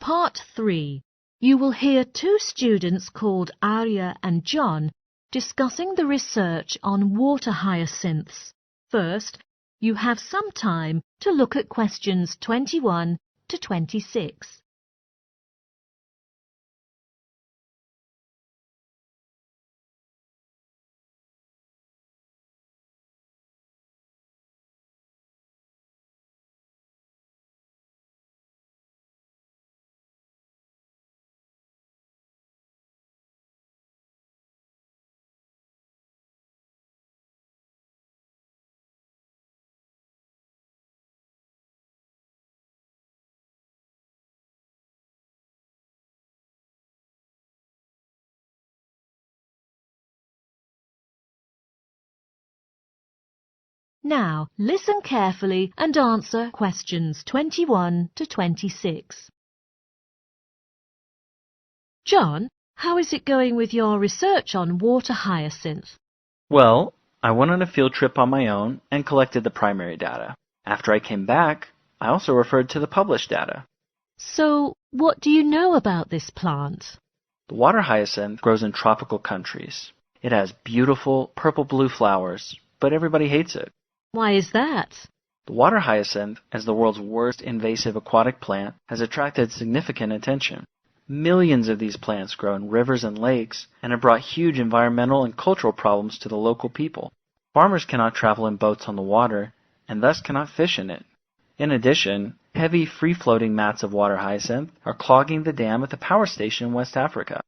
Part 3. You will hear two students called Arya and John discussing the research on water hyacinths. First, you have some time to look at questions 21 to 26. Now, listen carefully and answer questions 21 to 26. John, how is it going with your research on water hyacinth? Well, I went on a field trip on my own and collected the primary data. After I came back, I also referred to the published data. So, what do you know about this plant? The water hyacinth grows in tropical countries. It has beautiful purple-blue flowers, but everybody hates it. Why is that? The water hyacinth, as the world's worst invasive aquatic plant, has attracted significant attention. Millions of these plants grow in rivers and lakes and have brought huge environmental and cultural problems to the local people. Farmers cannot travel in boats on the water and thus cannot fish in it. In addition, heavy free-floating mats of water hyacinth are clogging the dam at the power station in West Africa.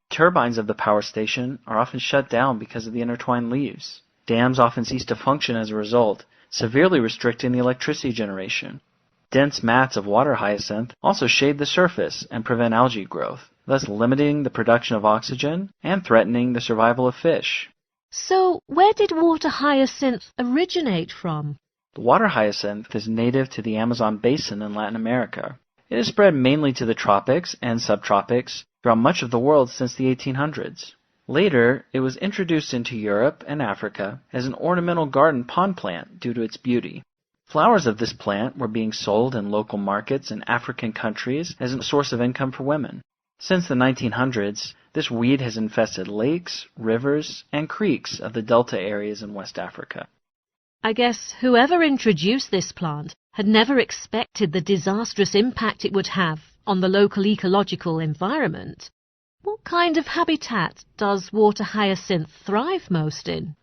Turbines of the power station are often shut down because of the intertwined leaves. Dams often cease to function as a result, severely restricting the electricity generation. Dense mats of water hyacinth also shade the surface and prevent algae growth, thus limiting the production of oxygen and threatening the survival of fish. So, where did water hyacinth originate from? The water hyacinth is native to the Amazon basin in Latin America. It has spread mainly to the tropics and subtropics throughout much of the world since the 1800s. Later, it was introduced into Europe and Africa as an ornamental garden pond plant due to its beauty. Flowers of this plant were being sold in local markets in African countries as a source of income for women. Since the 1900s, this weed has infested lakes, rivers, and creeks of the delta areas in West Africa. I guess whoever introduced this plant had never expected the disastrous impact it would have on the local ecological environment. What kind of habitat does water hyacinth thrive most in?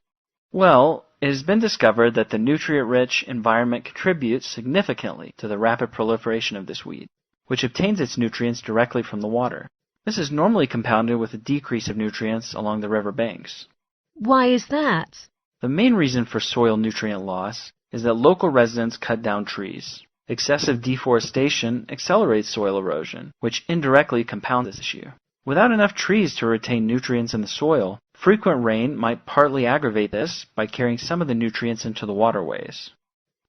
Well, it has been discovered that the nutrient-rich environment contributes significantly to the rapid proliferation of this weed, which obtains its nutrients directly from the water. This is normally compounded with a decrease of nutrients along the river banks. Why is that? The main reason for soil nutrient loss is that local residents cut down trees. Excessive deforestation accelerates soil erosion, which indirectly compounds this issue. Without enough trees to retain nutrients in the soil, frequent rain might partly aggravate this by carrying some of the nutrients into the waterways.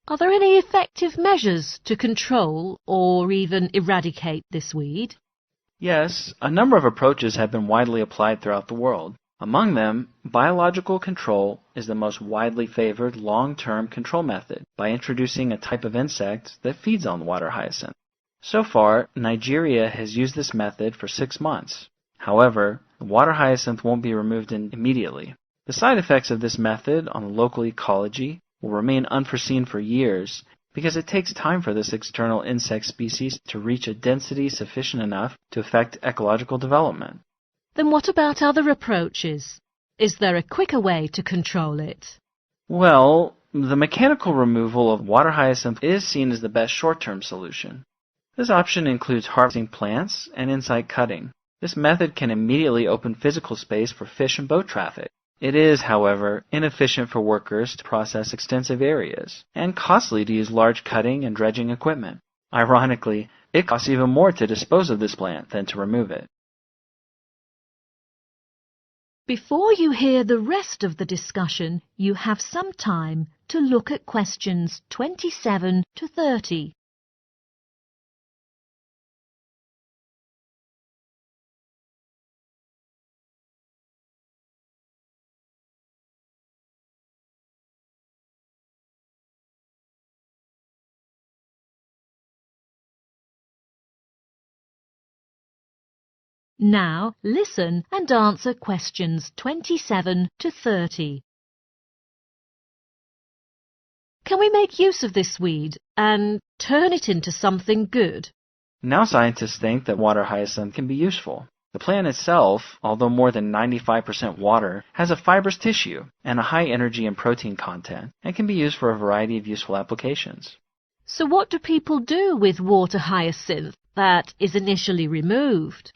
Are there any effective measures to control or even eradicate this weed? Yes, a number of approaches have been widely applied throughout the world. Among them, biological control is the most widely favored long-term control method by introducing a type of insect that feeds on water hyacinth. So far, Nigeria has used this method for 6 months. However, the water hyacinth won't be removed immediately. The side effects of this method on the local ecology will remain unforeseen for years because it takes time for this external insect species to reach a density sufficient enough to affect ecological development. Then what about other approaches? Is there a quicker way to control it? Well, the mechanical removal of water hyacinth is seen as the best short-term solution. This option includes harvesting plants and in-site cutting. This method can immediately open physical space for fish and boat traffic. It is, however, inefficient for workers to process extensive areas, and costly to use large cutting and dredging equipment. Ironically, it costs even more to dispose of this plant than to remove it. Before you hear the rest of the discussion, you have some time to look at questions 27 to 30. Now listen and answer questions 27 to 30. Can we make use of this weed and turn it into something good? Now scientists think that water hyacinth can be useful. The plant itself, although more than 95% water, has a fibrous tissue and a high energy and protein content and can be used for a variety of useful applications. So what do people do with water hyacinth that is initially removed?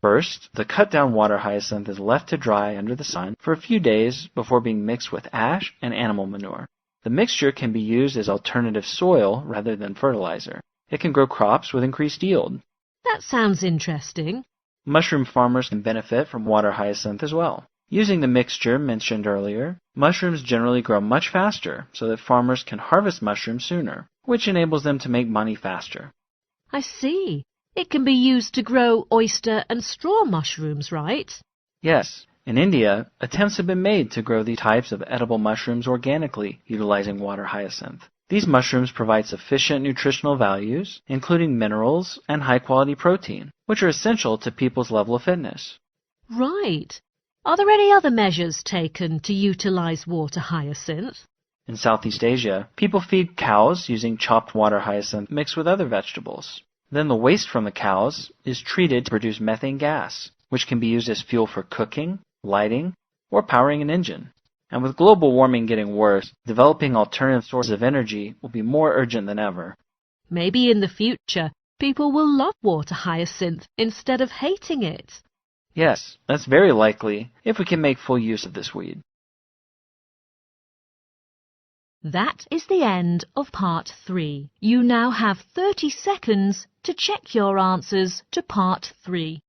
First, the cut-down water hyacinth is left to dry under the sun for a few days before being mixed with ash and animal manure. The mixture can be used as alternative soil rather than fertilizer. It can grow crops with increased yield. That sounds interesting. Mushroom farmers can benefit from water hyacinth as well. Using the mixture mentioned earlier, mushrooms generally grow much faster so that farmers can harvest mushrooms sooner, which enables them to make money faster. I see. It can be used to grow oyster and straw mushrooms, right? Yes, in India, attempts have been made to grow these types of edible mushrooms organically utilizing water hyacinth. These mushrooms provide sufficient nutritional values, including minerals and high-quality protein, which are essential to people's level of fitness. Right. Are there any other measures taken to utilize water hyacinth? In Southeast Asia, people feed cows using chopped water hyacinth mixed with other vegetables. Then the waste from the cows is treated to produce methane gas, which can be used as fuel for cooking, lighting, or powering an engine. And with global warming getting worse, developing alternative sources of energy will be more urgent than ever. Maybe in the future, people will love water hyacinth instead of hating it. Yes, that's very likely if we can make full use of this weed. That is the end of part 3. You now have 30 seconds to check your answers to part 3.